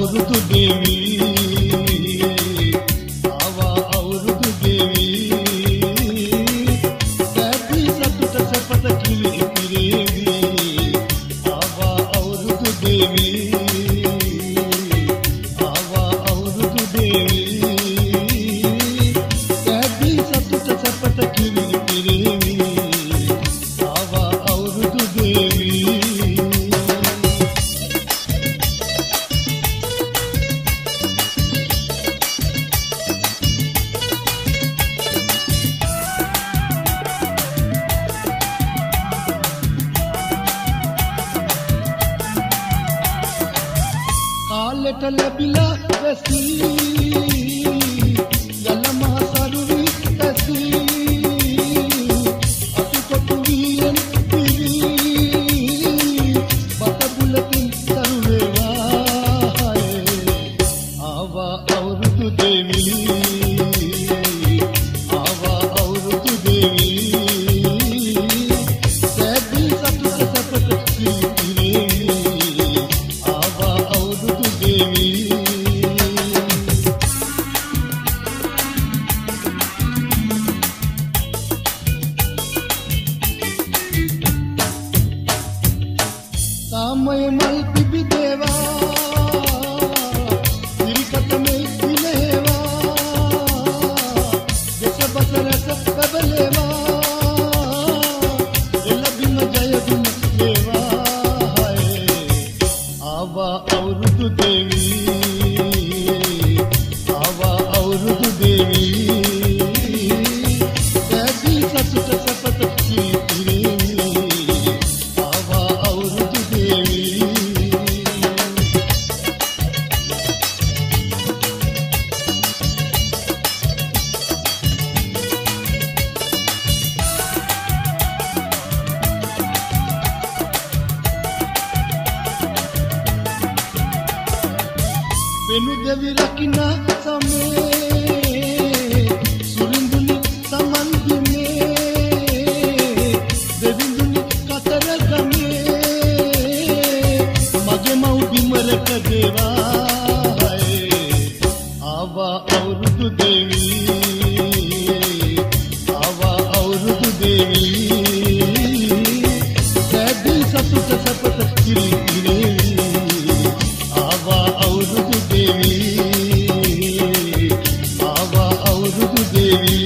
අවුරුදු දෙවි ආවා අවුරුදු දෙවි සැපි සතුට සැපත කිලි පිරේවි ආවා අවුරුදු දෙවි ආවා අවුරුදු දෙවි සැපි සතුට සැපත කිලි පිරේවි ආවා අවුරුදු දෙවි කාලෙට ලැබිලා වැසි යල මහ සරුවි ඇසි අතුකොටු වියෙන් පිරි බත බුලකින් සරුවේවා ආවා අවුරුදු දෙවි ආවා අවුරුදු දෙවි සැපි සතුට සැපත කිලි ආවා අවුරුදු දෙවි සාමය මල් පිබි දේවා සිරිකත මේ දිලේවා දෙස බස රස බබලේවා එළබිම ජය බිම වේවා ආවා අවුරුදු දෙවි ආවා අවුරුදු දෙවි සැපි සතුට සැපත කිලි ආවා අවුරුදු දෙවි වෙනු දෙවි රකින්න සමේ සුරිඳුනි සමන් දිනේ දෙවිඳුනි කතර ගමේ මගේ මව් බිමරක දේවා ආවා අවුරුදු දෙවි ආවා අවුරුදු දෙවි සැපි සතුට සැපත කිලි ආවා අවුරුදු දෙවි ආවා අවුරුදු දෙවි